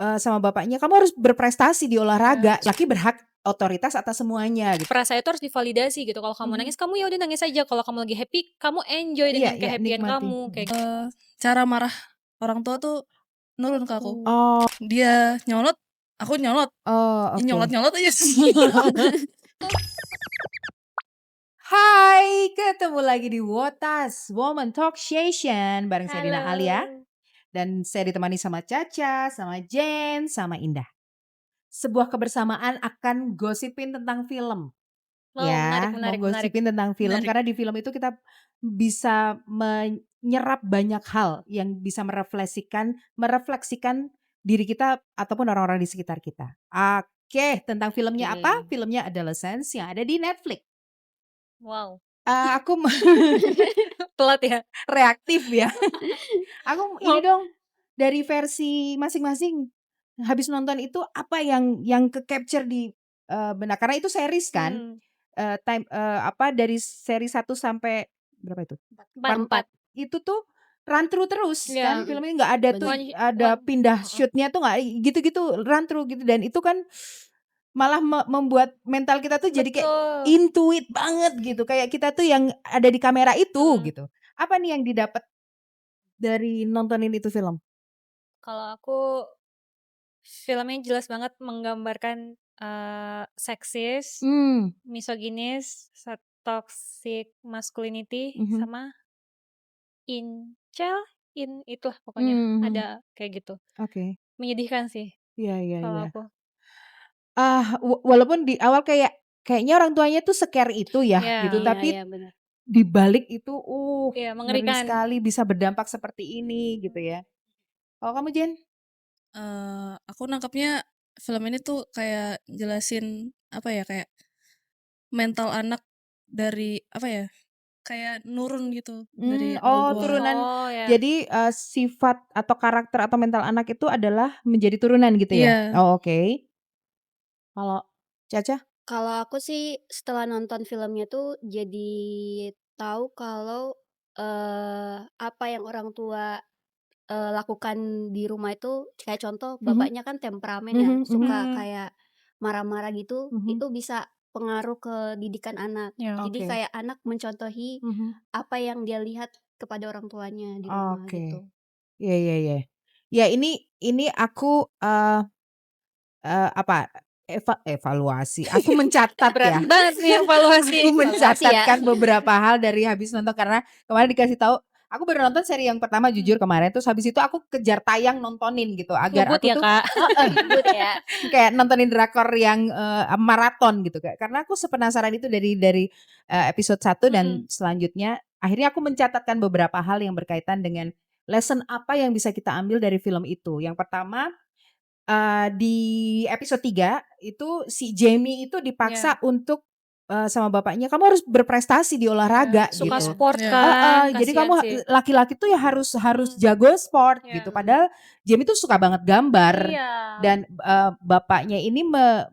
sama bapaknya, "Kamu harus berprestasi di olahraga." Laki berhak otoritas atas semuanya gitu. Perasaan itu harus divalidasi gitu. Kalau kamu nangis, kamu ya udah nangis aja. Kalau kamu lagi happy, kamu enjoy dengan Iya, ke-happy-an nikmati. kamu kayak gitu. Cara marah orang tua tuh nurun ke aku. Oh Dia nyolot, aku nyolot. oh, oke. Nyolot-nyolot aja. Hai, ketemu lagi di Wotas Woman Talk Session bareng saya Dina Alia. Halo. Dan saya ditemani sama Caca, sama Jen, sama Indah. Sebuah kebersamaan akan gosipin tentang film. Wow, Ya, mau menarik. gosipin tentang film Menarik. karena di film itu kita bisa menyerap banyak hal yang bisa merefleksikan diri kita ataupun orang-orang di sekitar kita. Oke, tentang filmnya apa? Filmnya Adolescence yang ada di Netflix. Wow. Aku Telat ya? reaktif ya. Aku ini dong dari versi masing-masing. Habis nonton itu apa yang ke-capture di benak karena itu series kan. Dari seri 1 sampai berapa itu? 4. Itu tuh run through terus kan Iya. filmnya nggak ada tuh ada pindah shoot-nya tuh nggak gitu-gitu run through gitu dan itu kan malah membuat mental kita tuh jadi kayak Betul. into it banget gitu kayak kita tuh yang ada di kamera itu gitu. Apa nih yang didapat dari nontonin itu film? Kalau aku, filmnya jelas banget menggambarkan, seksis, misoginis, toxic masculinity, sama itulah pokoknya, ada kayak gitu. Oke. Menyedihkan sih Iya. kalau aku. Walaupun di awal kayaknya orang tuanya tuh se-care itu ya gitu, tapi benar. di balik itu, Iya, ngeri mengerikan. sekali bisa berdampak seperti ini gitu ya. Kalau kamu Jen? Aku nangkepnya film ini tuh kayak jelasin apa ya, kayak mental anak dari apa ya, kayak nurun gitu dari orang tua. Turunan. Oh, ya. Jadi, sifat atau karakter atau mental anak itu adalah menjadi turunan gitu ya? Iya. Oh, oke. Kalau Caca? Kalau aku sih setelah nonton filmnya tuh jadi tahu kalau, apa yang orang tua, lakukan di rumah itu kayak contoh bapaknya kan temperamen ya, suka kayak marah-marah gitu, itu bisa pengaruh ke didikan anak. Iya. Jadi Oke. kayak anak mencontohi apa yang dia lihat kepada orang tuanya di rumah gitu. Iya. Ya ini aku, apa, evaluasi, aku mencatat Berat ya. banget nih evaluasi. Aku mencatatkan ya. beberapa hal dari habis nonton karena kemarin dikasih tahu, aku baru nonton seri yang pertama jujur kemarin, terus habis itu aku kejar tayang nontonin gitu agar Ngebut aku ya, tuh Kak? Ribut ya. kayak nontonin drakor yang, maraton gitu Kak, karena aku sepenasaran itu dari episode 1 dan selanjutnya akhirnya aku mencatatkan beberapa hal yang berkaitan dengan lesson apa yang bisa kita ambil dari film itu. Yang pertama, di episode 3 itu si Jamie itu dipaksa untuk, sama bapaknya, "Kamu harus berprestasi di olahraga," Suka gitu. sport Iya. kan, Jadi kasihan kamu sih. laki-laki tuh ya harus jago sport Iya. gitu. Padahal Jamie tuh suka banget gambar Iya. dan, bapaknya ini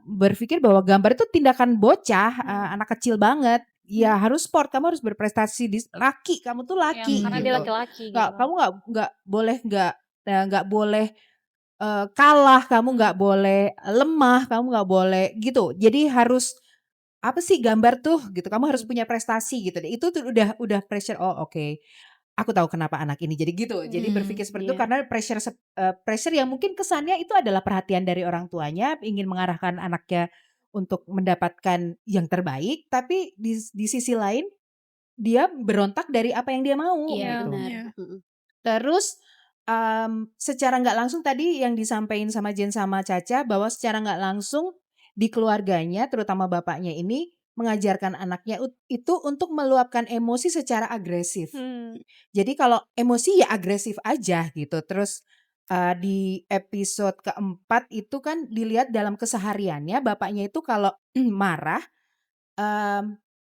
berpikir bahwa gambar itu tindakan bocah, anak kecil banget. Ya harus sport, kamu harus berprestasi laki, kamu tuh Iya, laki karena dia gitu. laki-laki gitu kan. Kamu nggak boleh kalah, kamu nggak boleh lemah, kamu nggak boleh gitu. Jadi harus apa sih gambar tuh gitu, kamu harus punya prestasi gitu deh. Itu tuh udah pressure, oh oke. Aku tahu kenapa anak ini jadi gitu. Jadi berpikir seperti itu Iya. karena pressure yang mungkin kesannya itu adalah perhatian dari orang tuanya, ingin mengarahkan anaknya untuk mendapatkan yang terbaik, tapi di sisi lain dia berontak dari apa yang dia mau Iya gitu. benar. Iya. Terus, secara nggak langsung tadi yang disampaikan sama Jen sama Caca bahwa secara nggak langsung di keluarganya terutama bapaknya ini mengajarkan anaknya itu untuk meluapkan emosi secara agresif. Jadi kalau emosi ya agresif aja gitu. Terus, di episode keempat itu kan dilihat dalam kesehariannya bapaknya itu kalau marah,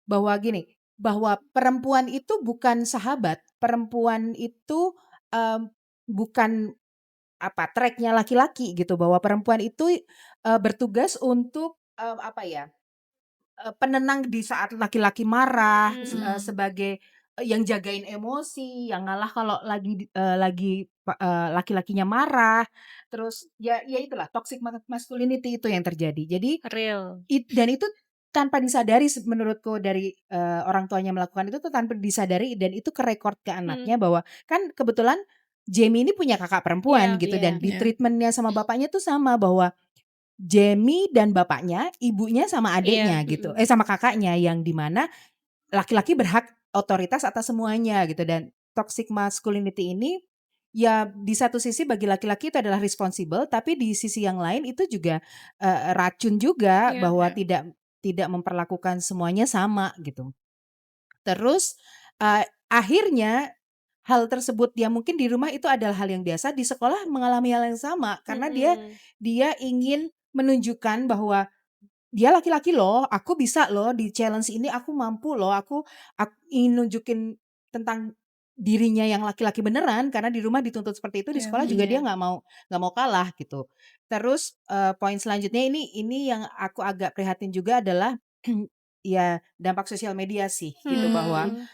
bahwa gini, bahwa perempuan itu bukan sahabat, perempuan itu, bukan track-nya laki-laki gitu, bahwa perempuan itu, bertugas untuk, penenang di saat laki-laki marah, sebagai, yang jagain emosi, yang ngalah kalau lagi laki-lakinya marah. Terus ya itulah toxic masculinity itu yang terjadi. Jadi Real. dan itu tanpa disadari menurutku dari, orang tuanya melakukan itu tuh tanpa disadari dan itu kerekord ke anaknya bahwa kan kebetulan Jamie ini punya kakak perempuan Iya. gitu Iya. dan di-treatment-nya sama bapaknya tuh sama bahwa Jamie dan bapaknya, ibunya sama adiknya Iya. gitu, sama kakaknya yang di mana laki-laki berhak otoritas atas semuanya gitu dan toxic masculinity ini ya di satu sisi bagi laki-laki itu adalah responsible tapi di sisi yang lain itu juga racun juga Iya. bahwa tidak memperlakukan semuanya sama gitu. Terus akhirnya hal tersebut yang mungkin di rumah itu adalah hal yang biasa, di sekolah mengalami hal yang sama karena dia ingin menunjukkan bahwa dia laki-laki loh, aku bisa loh di challenge ini aku mampu loh, aku ingin nunjukin tentang dirinya yang laki-laki beneran karena di rumah dituntut seperti itu, di Iya, sekolah juga dia Iya. nggak mau kalah gitu. Terus, poin selanjutnya ini yang aku agak prihatin juga adalah ya dampak sosial media sih gitu bahwa Hmm.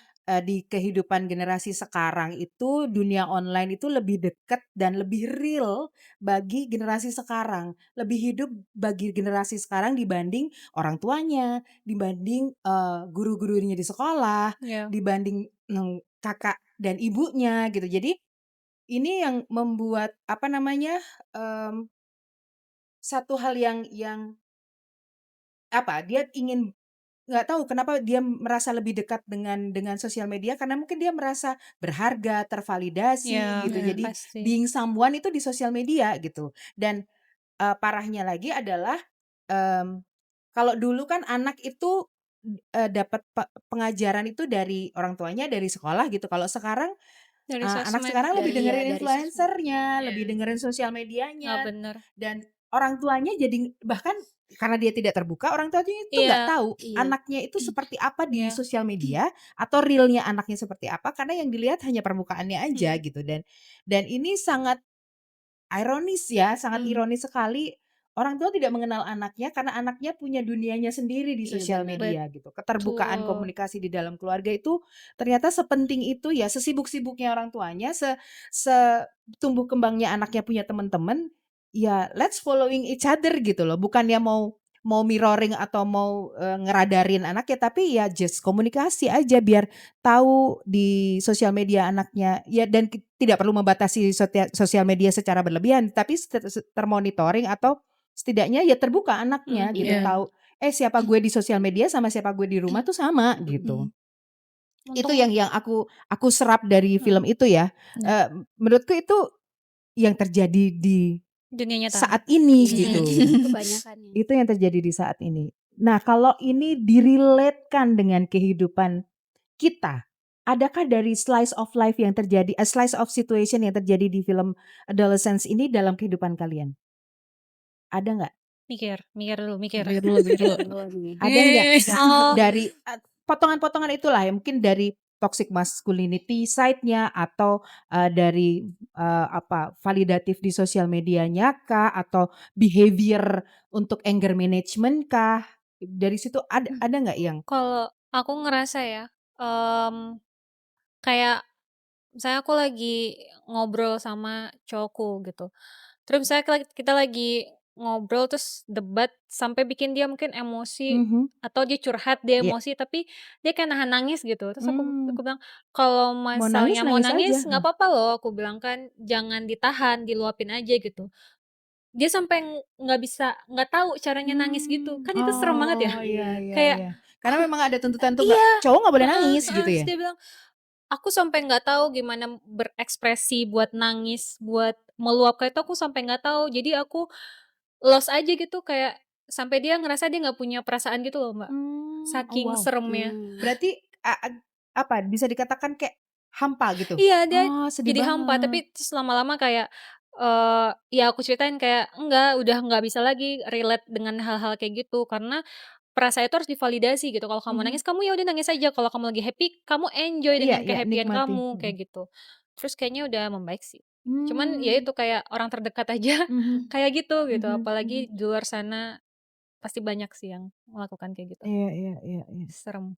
di kehidupan generasi sekarang itu dunia online itu lebih dekat dan lebih real bagi generasi sekarang, lebih hidup bagi generasi sekarang dibanding orang tuanya, dibanding, guru-gurunya di sekolah, Iya. dibanding, kakak dan ibunya gitu. Jadi ini yang membuat apa namanya, mmm, satu hal yang apa, dia ingin nggak tahu kenapa dia merasa lebih dekat dengan sosial media karena mungkin dia merasa berharga, tervalidasi Iya, gitu. iya. Jadi pasti. being someone itu di sosial media gitu. Dan, parahnya lagi adalah, mmm, kalau dulu kan anak itu, dapat pengajaran itu dari orang tuanya, dari sekolah gitu. Kalau sekarang, Dari anak sosmed. sekarang lebih dengerin Dari sosmed. influencer-nya, lebih Iya. dengerin sosial Nggak medianya, bener. dan orang tuanya jadi bahkan karena dia tidak terbuka, orang tuanya itu nggak Iya. tahu Iya. anaknya itu seperti apa di Iya. sosial media atau realnya anaknya seperti apa, karena yang dilihat hanya permukaannya aja Mhm. gitu dan ini sangat ironis ya, sangat Mhm. ironis sekali orang tua tidak mengenal anaknya karena anaknya punya dunianya sendiri di Iya sosial benar. media gitu. Keterbukaan Betul. komunikasi di dalam keluarga itu ternyata sepenting itu ya, sesibuk-sibuknya orang tuanya, tumbuh kembangnya anaknya punya teman-teman, ya let's following each other gitu loh. Bukannya mau mau mirroring atau mau, ngeradarin anaknya, tapi ya just komunikasi aja biar tahu di sosial media anaknya ya dan tidak perlu membatasi sosial media secara berlebihan, tapi termonitoring atau setidaknya ya terbuka anaknya Mhm. gitu, Iya. tahu, siapa gue di sosial media sama siapa gue di rumah tuh sama gitu. Mhm. Itu Untung yang aku serap dari film mhm, itu ya, Iya. menurutku itu yang terjadi di dunia nyata. saat ini Iya. gitu. Kebanyakan ya. Itu yang terjadi di saat ini. Nah, kalau ini di-relate-kan dengan kehidupan kita, adakah dari slice of life yang terjadi slice of situation yang terjadi di film Adolescence ini dalam kehidupan kalian? Ada nggak? Mikir dulu, mikir. Pikir dulu, pikir dulu. Dulu nih. Ada nggak yang Oh, dari potongan-potongan itulah ya mungkin dari toxic masculinity side-nya atau, dari, validatif di sosial medianya kah atau behavior untuk anger management kah? Dari situ ada nggak yang kalau aku ngerasa ya, kayak misalnya aku lagi ngobrol sama cowokku gitu, terus misalnya kita lagi ngobrol terus debat sampai bikin dia mungkin emosi mhm, atau dia curhat, dia iya, emosi tapi dia kayak nahan nangis gitu. Terus aku mmm, bilang, "Kalau mau nangis, misalnya mau nangis aja, nangis nggak apa-apa loh," aku bilang kan, "jangan ditahan, diluapin aja," gitu. Dia sampai nggak tahu caranya nangis gitu, kan itu serem banget ya. oh, iya iya Kayak, iya. Karena memang ada tuntutan tuh iya, cowok nggak boleh heeh nangis heeh, gitu terus ya? dia bilang, "Aku sampai nggak tahu gimana berekspresi buat nangis, buat meluapkan itu aku sampai nggak tahu. Jadi aku lost aja gitu kayak sampai dia ngerasa dia nggak punya perasaan gitu loh, Mbak. Oh Saking wow. seremnya." Mmm. Berarti apa, bisa dikatakan kayak hampa gitu? Iya, dia Oh, sedih jadi hampa, banget. tapi terus lama-lama kayak, ya aku ceritain kayak, "Enggak, udah nggak bisa lagi relate dengan hal-hal kayak gitu, karena perasaan itu harus divalidasi gitu. Kalau kamu Mhm. nangis, kamu ya udah nangis aja, kalau kamu lagi happy, kamu enjoy Iya dengan iya, ke-happy-an nikmati. kamu," Mhm. kayak gitu. Terus kayaknya udah membaik sih. Cuman ya Mmm. itu kayak orang terdekat aja Mhm. kayak gitu, Mhm mhm. apalagi di luar sana pasti banyak sih yang melakukan kayak gitu. Iya iya iya iya. Serem.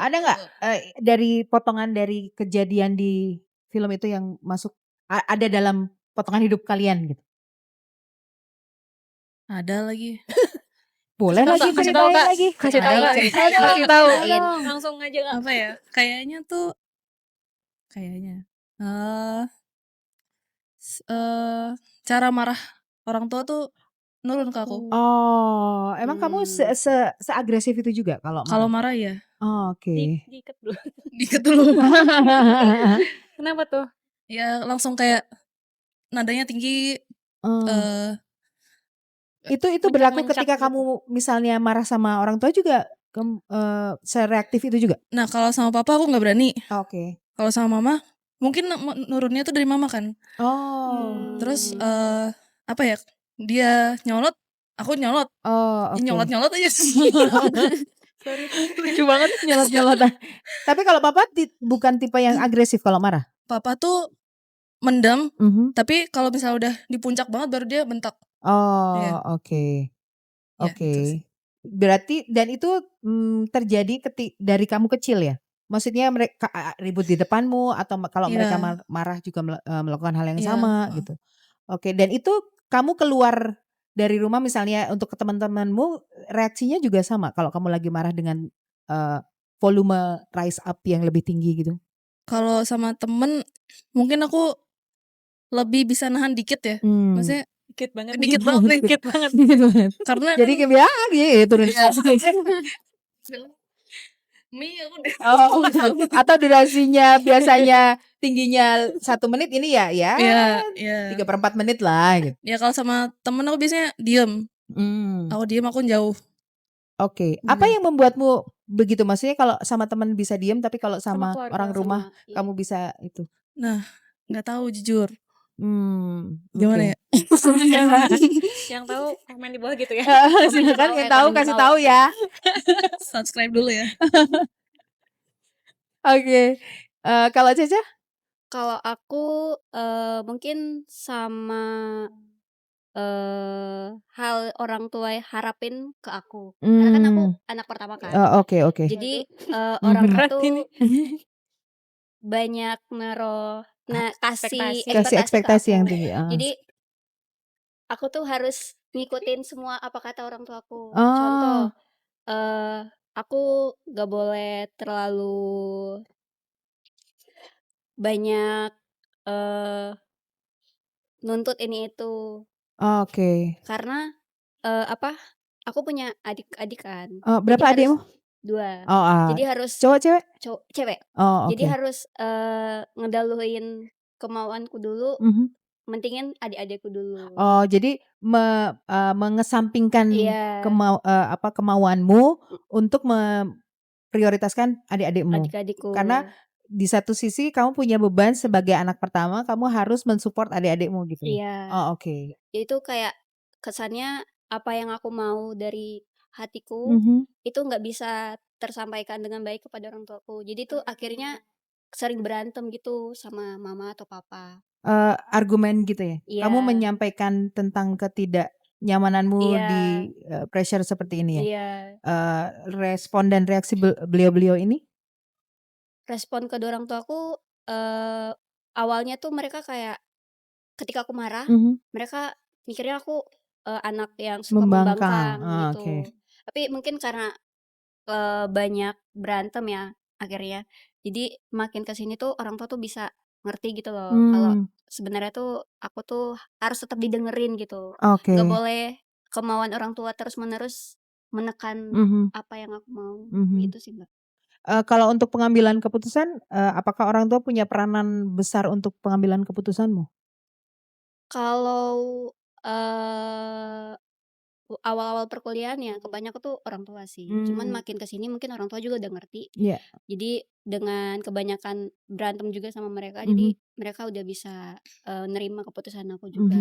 Ada nggak, dari potongan dari kejadian di film itu yang masuk ada dalam potongan hidup kalian gitu? Ada lagi. Boleh Kasih tahu lagi Kak, kasih tahu ceritain Kak, lagi. kasih tahu Ceritain, Kak, ceritain, kasih tahu, ceritain. langsung aja Kak. Apa ya? Kayaknya tuh eh cara marah orang tua tuh nurun ke aku. Oh, emang kamu Hmm. seagresif itu juga kalau Kalau marah? marah ya Oh, oke. Diikat dulu. dikit dulu. Kenapa tuh? Ya langsung kayak nadanya tinggi. Oh. eh Itu berlaku Mencak-mencak ketika gitu. kamu misalnya marah sama orang tua juga sereaktif itu juga? Nah kalau sama papa aku nggak berani. Oke. Kalau sama mama mungkin nurunnya tuh dari mama kan. Oh. Terus Hmm. apa ya? Dia nyolot, aku nyolot. Oh, oke. Nyolot-nyolot aja. Sorry, lucu banget. Nyolot-nyolotan. Tapi kalau papa bukan tipe yang agresif kalau marah? Papa tuh mendam, Mhm. tapi kalau misalnya udah di puncak banget baru dia bentak. Oh, Iya. oke. Ya, Oke. gitu sih. Berarti dan itu terjadi dari kamu kecil ya? Maksudnya mereka ribut di depanmu atau kalau mereka Iya, marah juga melakukan hal yang iya, sama heeh. gitu? Oke, dan itu kamu keluar dari rumah misalnya untuk ke teman-temanmu reaksinya juga sama kalau kamu lagi marah dengan volume rise up yang lebih tinggi gitu? Kalau sama temen mungkin aku lebih bisa nahan dikit ya. Maksudnya Dikit banget. dikit banget nih. Dikit banget. Dikit banget. Karena Jadi kan kayak gitu. iya. Mie aku Oh, atau durasinya biasanya tingginya 1 menit ini ya Iya, iya. 3/4 menit lah gitu. Ya kalau sama temen aku biasanya diem. Hmm, Aku diem, aku jauh. oke. Apa Gitu. yang membuatmu begitu? Maksudnya kalau sama teman bisa diem, tapi kalau Sama sama keluarga. orang rumah Sama, iya. kamu bisa itu? Nah, nggak tahu jujur. Oke. Gimana ya? Yang tahu komen di bawah gitu ya. Silakan tahu, yang tahu komen kasih tahu. tahu ya. Subscribe dulu ya. Oke. Kalau Caca? Kalau aku mungkin sama hal orang tua harapin ke aku. Karena kan aku anak pertama kan. Oke. Jadi Mhm. orang tua Berat tuh ini. banyak kasih Ekspektasi. Kasih ekspektasi ke ekspektasi yang aku. tinggi. Jadi aku tuh harus ngikutin semua apa kata orang tuaku. Oh. Contoh, aku gak boleh terlalu banyak nuntut ini itu. Oke. Karena aku punya adik-adik kan. Jadi Berapa harus adikmu? 2. Oh, Jadi harus cowok cewek? cewek. Oh, Jadi oke. harus ngedahuluin kemauanku dulu, Mhm. mentingin adik-adikku dulu. Oh, jadi mengesampingkan Iya, kemauanmu untuk memprioritaskan adik-adikmu. adik-adikku. Karena di satu sisi kamu punya beban sebagai anak pertama, kamu harus mensupport adik-adikmu gitu ya? Iya. Oh, oke. Jadi itu kayak kesannya apa yang aku mau dari hatiku Mhm. itu nggak bisa tersampaikan dengan baik kepada orang tuaku. Jadi tuh akhirnya sering berantem gitu sama mama atau papa. Argumen gitu ya? Kamu Iya, menyampaikan tentang ketidaknyamananmu iya, di pressure seperti ini ya? iya. Respon dan reaksi beliau-beliau ini? Respon kedua orang tuaku awalnya tuh mereka kayak ketika aku marah, Mhm. mereka mikirnya aku anak yang suka Membangkang. membangkang Oh, oke. gitu. Tapi mungkin karena banyak berantem ya akhirnya. Jadi makin ke sini tuh orang tua tuh bisa ngerti gitu loh kalau sebenarnya tuh aku tuh harus tetap didengerin gitu. Oke. Nggak boleh kemauan orang tua terus-menerus menekan Mhm. apa yang aku mau. Mhm. Gitu sih, Mbak. Kalau untuk pengambilan keputusan, apakah orang tua punya peranan besar untuk pengambilan keputusanmu? Kalau awal-awal perkuliahan ya kebanyakan tuh orang tua sih. Cuman makin ke sini mungkin orang tua juga udah ngerti. Iya. Jadi dengan kebanyakan berantem juga sama mereka, Mhm. jadi mereka udah bisa nerima keputusan aku Mhm. juga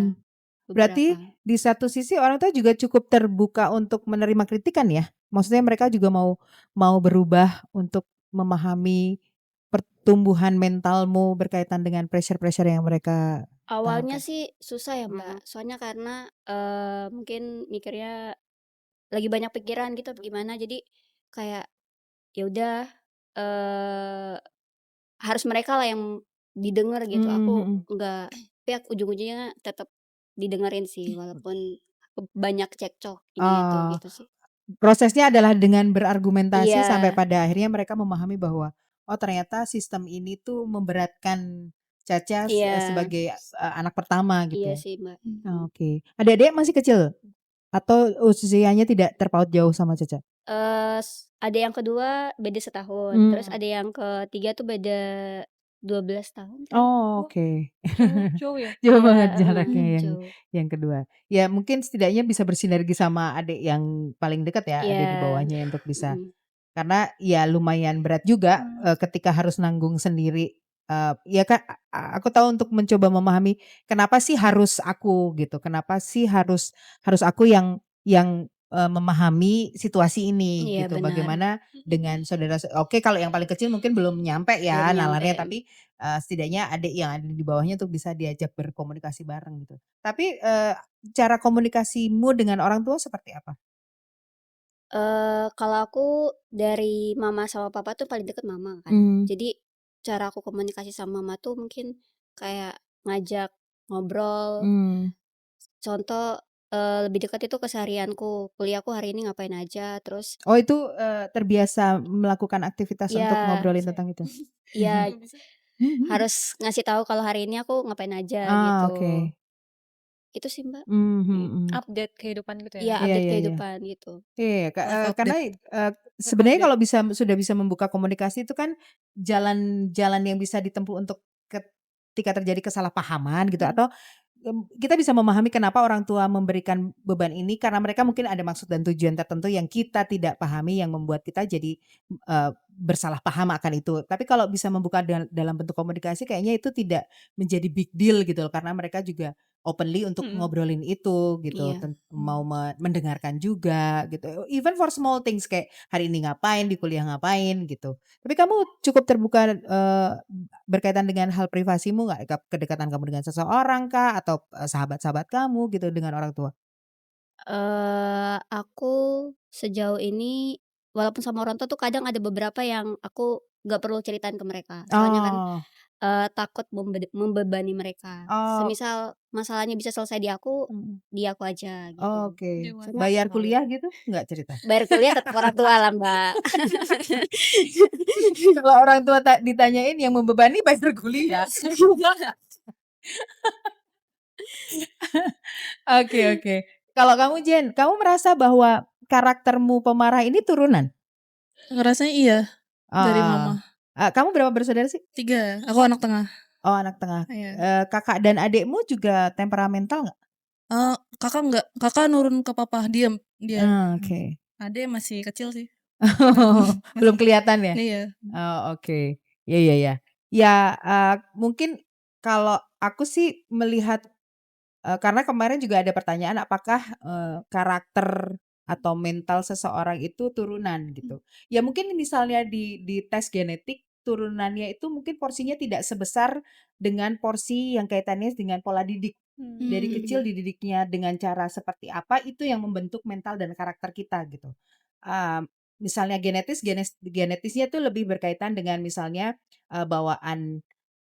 Berarti beberapa. di satu sisi orang tua juga cukup terbuka untuk menerima kritikan ya? Maksudnya mereka juga mau berubah untuk memahami pertumbuhan mentalmu berkaitan dengan pressure-pressure yang mereka Awalnya tahankan? sih susah ya, Mbak. Soalnya karena mungkin mikirnya lagi banyak pikiran gitu gimana, jadi kayak ya udah harus mereka lah yang didengar gitu. Mmm, Aku mhm. nggak tapi ujung-ujungnya tetap didengerin sih walaupun banyak cekcok ini itu Oh, gitu sih. prosesnya adalah dengan berargumentasi sampai Iya, pada akhirnya mereka memahami bahwa, oh ternyata sistem ini tuh memberatkan Caca iya, sebagai, anak pertama iya gitu ya? sih, Mbak. Oke. Adik-adik masih kecil? Atau usianya tidak terpaut jauh sama Caca? Ada yang kedua beda setahun, terus Mmm. ada yang ketiga tuh beda 12 tahun kayaknya. Oh, Wah, oke. jauh ya? Jauh Iya, banget heeh, jaraknya jauh. yang kedua. Ya mungkin setidaknya bisa bersinergi sama adik yang paling dekat ya, Iya, adik di bawahnya untuk bisa mhm, karena ya lumayan berat juga, Mmm. ketika harus nanggung sendiri, ya Kak, aku tahu untuk mencoba memahami kenapa sih harus aku gitu, kenapa sih harus harus aku yang memahami situasi ini iya gitu. benar, Bagaimana dengan saudara oke kalau yang paling kecil mungkin belum nyampe belum ya nyampe, nalarnya, tapi, setidaknya adik yang ada di bawahnya tuh bisa diajak berkomunikasi bareng gitu. Tapi, cara komunikasimu dengan orang tua seperti apa? kalau aku dari mama sama papa tuh paling deket mama kan. Mmm, Jadi cara aku komunikasi sama mama tuh mungkin kayak ngajak ngobrol, mmm. contoh, lebih dekat itu keseharianku, kuliahku hari ini ngapain aja, terus Oh itu, terbiasa melakukan aktivitas untuk ya ngobrolin tentang itu? ya Nggak bisa. harus ngasih tahu kalau hari ini aku ngapain aja Ah, gitu. oke. Itu sih, Mbak. Mmm, mhm. Update kehidupan gitu ya? Iya, Iya update iya iya. kehidupan gitu. Iya, Life karena, update. sebenarnya Update. kalau sudah bisa membuka komunikasi itu kan jalan yang bisa ditempuh untuk ketika terjadi kesalahpahaman gitu Mhm. atau, kita bisa memahami kenapa orang tua memberikan beban ini karena mereka mungkin ada maksud dan tujuan tertentu yang kita tidak pahami yang membuat kita jadi, bersalah paham akan itu. Tapi kalau bisa membuka dalam bentuk komunikasi kayaknya itu tidak menjadi big deal gitu loh karena mereka juga openly untuk Mhm. ngobrolin itu gitu, Iya. mau mendengarkan juga gitu, even for small things kayak hari ini ngapain, di kuliah ngapain gitu. Tapi kamu cukup terbuka, berkaitan dengan hal privasimu nggak? Kedekatan kamu dengan seseorang kah? Atau, sahabat-sahabat kamu gitu dengan orang tua? Aku sejauh ini walaupun sama orang tua tuh kadang ada beberapa yang aku nggak perlu ceritain ke mereka. Soalnya kan, Oh, takut membebani mereka. oh, Semisal masalahnya bisa selesai mhm, di aku aja gitu. oke. Dewan. Soalnya Bayar kuliah gitu nggak cerita? bayar kuliah tetep orang tua lah, Mbak. Kalau orang tua ditanyain yang membebani bayar kuliah. Oke oke. Kalau kamu Jen, kamu merasa bahwa karaktermu pemarah ini turunan? Ngerasanya iya, dari Oh, mama. kamu berapa bersaudara sih? 3, aku anak tengah. Oh anak tengah, Iya. kakak dan adikmu juga temperamental nggak? Kakak enggak, kakak nurun ke papa, diem dia. Oke. Adek masih kecil sih, Belum masih kelihatan ya? iya. Oh oke. Iya iya iya. Ya, mungkin kalau aku sih melihat, karena kemarin juga ada pertanyaan apakah, karakter atau mental seseorang itu turunan gitu. Ya mungkin misalnya di tes genetik turunannya itu mungkin porsinya tidak sebesar dengan porsi yang kaitannya dengan pola didik. Dari Mmm. kecil Mhm. dididiknya dengan cara seperti apa itu yang membentuk mental dan karakter kita gitu. Misalnya genetisnya tuh lebih berkaitan dengan misalnya, bawaan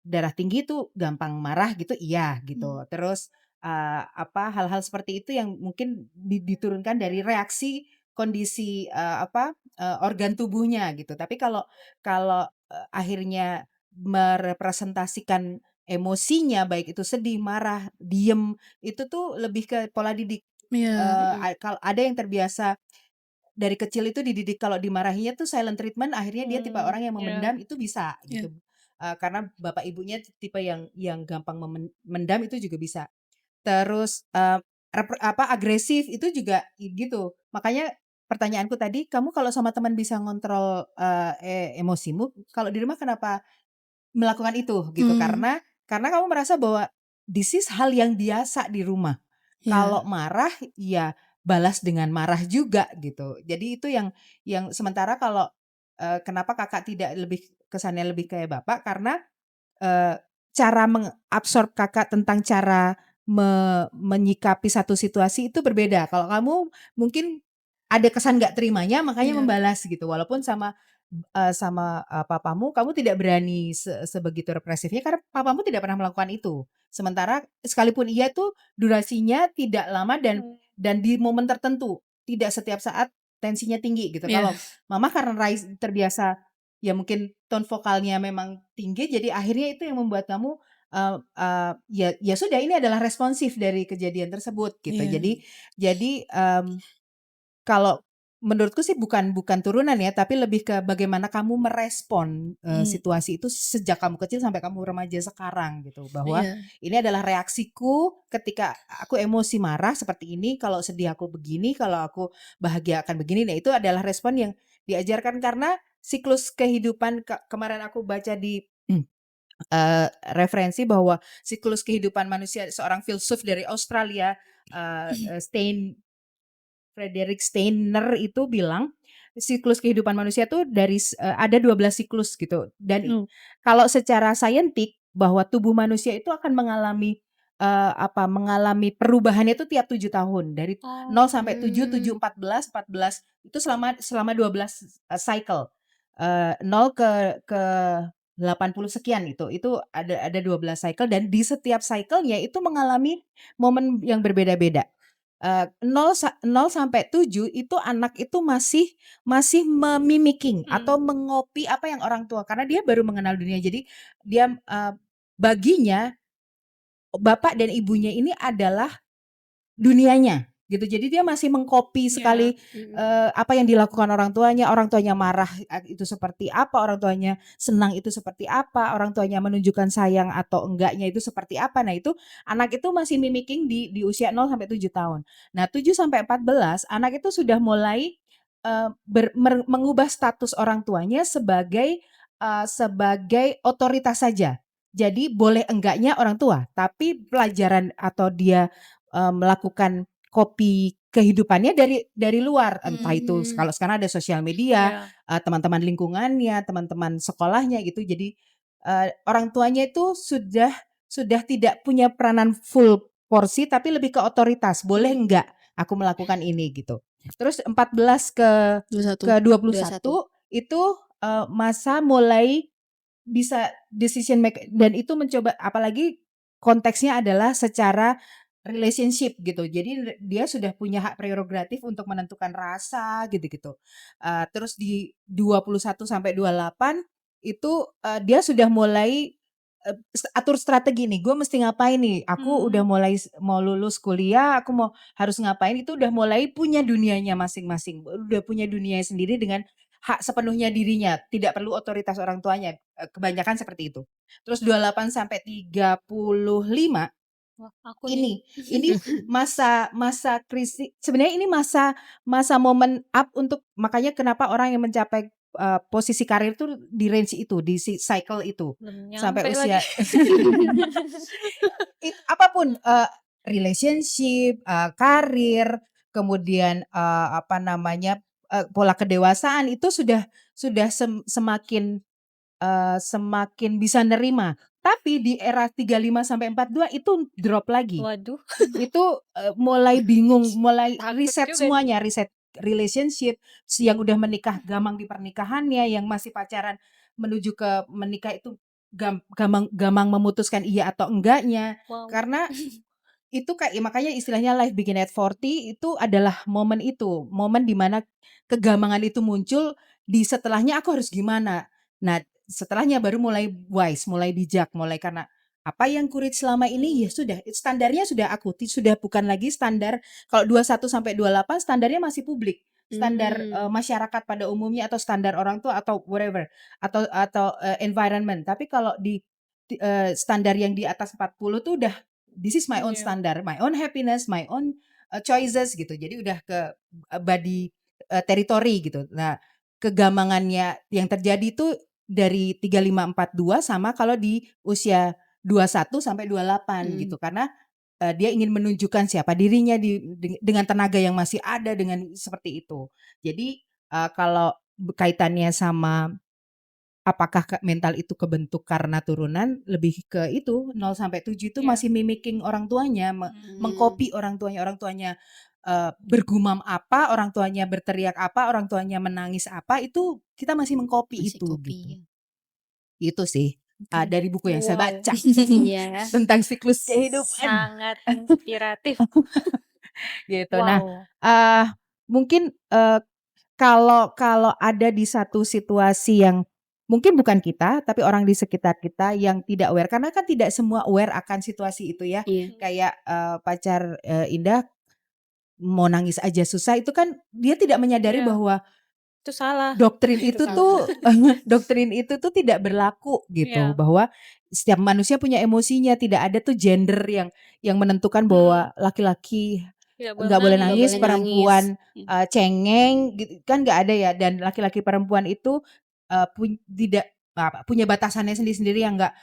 darah tinggi tuh gampang marah gitu iya gitu. Terus, hal-hal seperti itu yang mungkin diturunkan dari reaksi kondisi, organ tubuhnya gitu. Tapi kalau kalau, akhirnya merepresentasikan emosinya baik itu sedih, marah, diem, itu tuh lebih ke pola didik. Iya, Mhm. Kalau ada yang terbiasa dari kecil itu dididik kalau dimarahinya tuh silent treatment akhirnya dia tipe orang yang Iya. memendam itu bisa iya, gitu. Karena bapak ibunya tipe yang gampang mendam itu juga bisa. Terus, agresif itu juga gitu. Makanya pertanyaanku tadi, kamu kalau sama teman bisa ngontrol, emosimu, kalau di rumah kenapa melakukan itu gitu? mmm, Karena kamu merasa bahwa this is hal yang biasa di rumah. iya, Kalau marah, ya balas dengan marah juga gitu. Jadi itu yang sementara kalau, kenapa Kakak tidak lebih kesannya lebih kayak Bapak karena, eee, cara mengabsorb Kakak tentang cara menyikapi satu situasi itu berbeda. Kalau kamu mungkin ada kesan nggak terimanya makanya iya, betul. membalas gitu walaupun sama papamu, kamu tidak berani sebegitu represifnya karena papamu tidak pernah melakukan itu. Sementara sekalipun iya tuh durasinya tidak lama Mmm. dan di momen tertentu, tidak setiap saat tensinya tinggi gitu. Iya. Kalau mama karena terbiasa ya mungkin tone vokalnya memang tinggi, jadi akhirnya itu yang membuat kamu, ya sudah ini adalah responsif dari kejadian tersebut gitu. Iya. Jadi, kalau menurutku sih bukan turunan ya, tapi lebih ke bagaimana kamu merespon, Mmm, situasi itu sejak kamu kecil sampai kamu remaja sekarang gitu. Bahwa iya. ini adalah reaksiku ketika aku emosi marah seperti ini, kalau sedih aku begini, kalau aku bahagia akan begini. Nah, itu adalah respon yang diajarkan karena siklus kehidupan kemarin aku baca di referensi bahwa siklus kehidupan manusia seorang filsuf dari Australia, Frederick Steiner itu bilang, siklus kehidupan manusia tuh ada 12 siklus gitu dan Oh. kalau secara saintik bahwa tubuh manusia itu akan mengalami perubahannya itu tiap 7 tahun dari Oh. 0 sampai 7, 7, Mmm. 14 itu selama 12, cycle, 0 ke 80 sekian itu ada 12 cycle dan di setiap cycle-nya itu mengalami momen yang berbeda-beda. 0 sampai 7 itu anak itu masih memimicking atau Mmm. mengopi apa yang orang tua karena dia baru mengenal dunia. Jadi dia, baginya bapak dan ibunya ini adalah dunianya, gitu. Jadi dia masih mengkopi Iya. sekali, Mhm. apa yang dilakukan orang tuanya marah, itu seperti apa, orang tuanya senang itu seperti apa, orang tuanya menunjukkan sayang atau enggaknya itu seperti apa. Nah itu, anak itu masih mimicking di usia 0 sampai 7 tahun. Nah 7 sampai 14 anak itu sudah mulai, mengubah status orang tuanya sebagai otoritas saja. Jadi boleh enggaknya orang tua, tapi pelajaran atau dia melakukan copy kehidupannya dari luar, entah itu Mmm. kalau sekarang ada sosial media, Iya. teman-teman lingkungannya, teman-teman sekolahnya gitu. Jadi, orang tuanya itu sudah tidak punya peranan full porsi, tapi lebih ke otoritas, "Boleh Mhm. enggak aku melakukan ini?" Gitu. Terus 14 ke 21. 21 itu, masa mulai bisa decision dan itu mencoba apalagi konteksnya adalah secara relationship gitu. Jadi dia sudah punya hak prerogatif untuk menentukan rasa gitu-gitu. Terus di 21 sampai 28 itu, dia sudah mulai, atur strategi nih, "Gue mesti ngapain nih? Aku udah Mmm. mulai mau lulus kuliah, aku harus ngapain?" Itu udah mulai punya dunianya masing-masing, udah punya dunianya sendiri dengan hak sepenuhnya dirinya, tidak perlu otoritas orang tuanya, kebanyakan seperti itu. Terus 28 sampai 35 Wah, aku nih. ini masa masa sebenarnya ini masa masa momen up untuk makanya kenapa orang yang mencapai, posisi karir tuh di range itu, di cycle itu, Belum sampai nyampe lagi. usia apapun, relationship, karir, kemudian, pola kedewasaan itu sudah semakin semakin bisa nerima. Tapi di era 35 sampai 42 itu drop lagi. Waduh, Itu, mulai bingung, mulai takut riset juga nih. semuanya, riset relationship, yang udah menikah gamang di pernikahannya, yang masih pacaran menuju ke menikah itu gamang gamang memutuskan iya atau enggaknya. Wow. Karena itu kayak ya makanya istilahnya life begin at 40 itu adalah momen itu, momen di mana kegamangan itu muncul, di setelahnya aku harus gimana. Nah, setelahnya baru mulai wise, mulai bijak, mulai karena apa yang kurit selama ini ya Mmm. sudah, standarnya sudah aku, sudah bukan lagi standar kalau 21 sampai 28 standarnya masih publik. Standar, Mmm. masyarakat pada umumnya atau standar orang tua atau whatever, atau, environment. Tapi kalau standar yang di atas 40 tuh udah this is my own Iya. standard, my own happiness, my own, choices gitu. Jadi udah ke, body, territory gitu. Nah, kegamangannya yang terjadi itu dari 35, 42 sama kalau di usia 21 sampai 28 Mhm. gitu. Karena, dia ingin menunjukkan siapa dirinya dengan tenaga yang masih ada dengan seperti itu. Jadi, kalau kaitannya sama apakah mental itu kebentuk karena turunan, lebih ke itu 0 sampai 7 itu Iya. masih mimicking orang tuanya, Hmm. mengcopy orang tuanya, bergumam apa, orang tuanya berteriak apa, orang tuanya menangis apa, itu kita masih mengcopy Masih itu copy gitu. ya. Itu sih, Oke. dari buku yang saya Wow, baca Iya. tentang siklus kehidupan. sangat inspiratif. Gitu. Nah, Wow. mungkin, kalau ada di satu situasi yang mungkin bukan kita, tapi orang di sekitar kita yang tidak aware, karena kan tidak semua aware akan situasi itu ya. Iya. Kayak, pacar, Indah mau nangis aja susah, itu kan dia tidak menyadari Iya. bahwa Itu salah. doktrin Itu itu salah. tuh doktrin itu tuh tidak berlaku gitu, Iya. bahwa setiap manusia punya emosinya, tidak ada tuh gender yang menentukan bahwa laki-laki Tidak boleh nggak boleh Nggak nangis, nangis. boleh perempuan, nangis. Iya. cengeng gitu kan nggak ada ya, dan laki-laki perempuan itu, tidak punya batasannya sendiri-sendiri yang nggak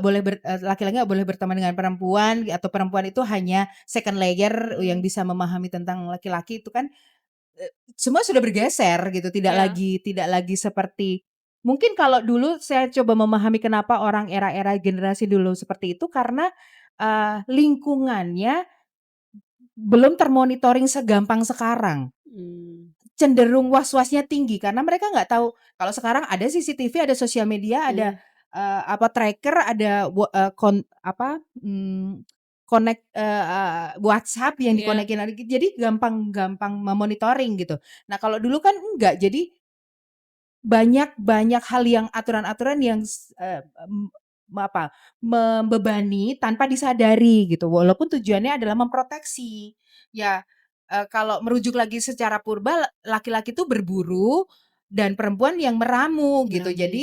boleh laki-laki nggak boleh berteman dengan perempuan, atau perempuan itu hanya second layer yang bisa memahami tentang laki-laki itu kan, semua sudah bergeser gitu, Iya. tidak lagi seperti mungkin kalau dulu saya coba memahami kenapa orang era-era generasi dulu seperti itu karena, lingkungannya belum termonitoring segampang sekarang. Hmm. Cenderung was-wasnya tinggi karena mereka nggak tahu kalau sekarang ada CCTV, ada sosial media, ada, Iya. tracker, ada connect, WhatsApp yang Iya. dikonekin lagi, jadi gampang memonitoring gitu. Nah kalau dulu kan enggak, jadi banyak hal yang aturan-aturan yang membebani tanpa disadari gitu, walaupun tujuannya adalah memproteksi. Ya, kalau merujuk lagi secara purba, laki-laki itu berburu dan perempuan yang meramu gitu. Meramu. Jadi,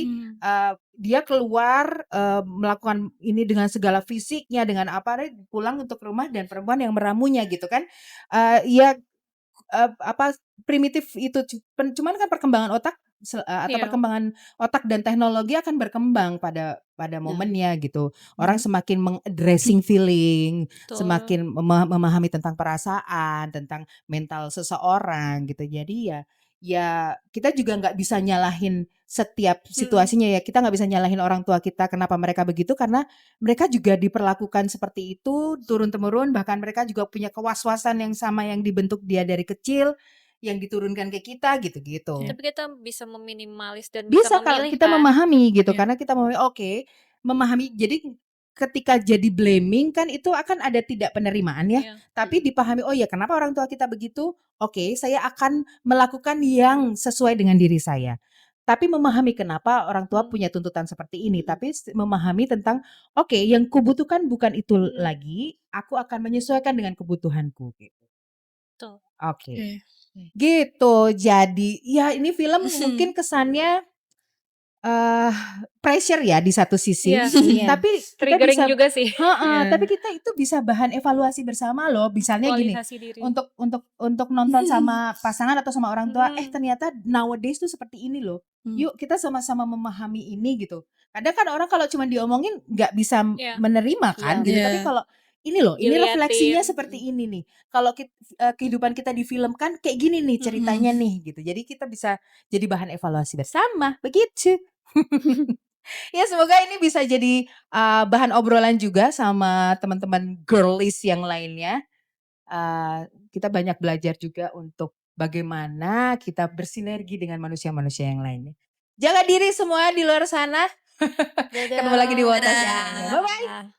dia keluar, melakukan ini dengan segala fisiknya, dengan apa, pulang untuk rumah dan perempuan yang meramunya gitu kan. Ya primitif itu cuman kan perkembangan otak atau Iya. perkembangan otak dan teknologi akan berkembang pada Nah. momennya gitu. Orang semakin addressing feeling, Betul. semakin memahami tentang perasaan, tentang mental seseorang gitu. Jadi ya kita juga nggak bisa nyalahin setiap situasinya ya. Kita nggak bisa nyalahin orang tua kita kenapa mereka begitu karena mereka juga diperlakukan seperti itu turun-temurun, bahkan mereka juga punya kewaswasan yang sama yang dibentuk dia dari kecil, yang diturunkan ke kita gitu-gitu. Iya. Tapi kita bisa meminimalis dan bisa Bisa kalau memilih kita kan? memahami gitu, Iya. karena kita memahami. Jadi ketika jadi blaming kan itu akan ada tidak penerimaan ya, Iya. tapi dipahami, oh ya kenapa orang tua kita begitu, oke saya akan melakukan yang sesuai dengan diri saya. Tapi memahami kenapa orang tua punya tuntutan seperti ini, tapi memahami tentang, oke yang kubutuhkan bukan itu lagi, aku akan menyesuaikan dengan kebutuhanku gitu. Betul. Oke. Oke. Gitu, jadi ya ini film mungkin kesannya eh pressure ya di satu sisi, Iya. Iya. tapi kita Triggering bisa juga sih. heeh, Iya. tapi kita itu bisa bahan evaluasi bersama loh. Misalnya gini, Aktualisasi diri. untuk nonton sama pasangan atau sama orang tua, Mhm. ternyata nowadays tuh seperti ini loh. Yuk kita sama-sama memahami ini gitu. Kadang kan orang kalau cuma diomongin nggak bisa Iya. menerima kan Iya. gitu, tapi Iya. kalau ini loh, ini refleksinya Diliatin. seperti ini nih. Kalau kehidupan kita difilmkan kayak gini nih ceritanya nih gitu. Jadi kita bisa jadi bahan evaluasi bersama, begitu. Ya semoga ini bisa jadi, bahan obrolan juga sama teman-teman girlies yang lainnya. Kita banyak belajar juga untuk bagaimana kita bersinergi dengan manusia-manusia yang lainnya. Jaga diri semua di luar sana. Ketemu lagi di Dadah. Wotas ya. Bye-bye.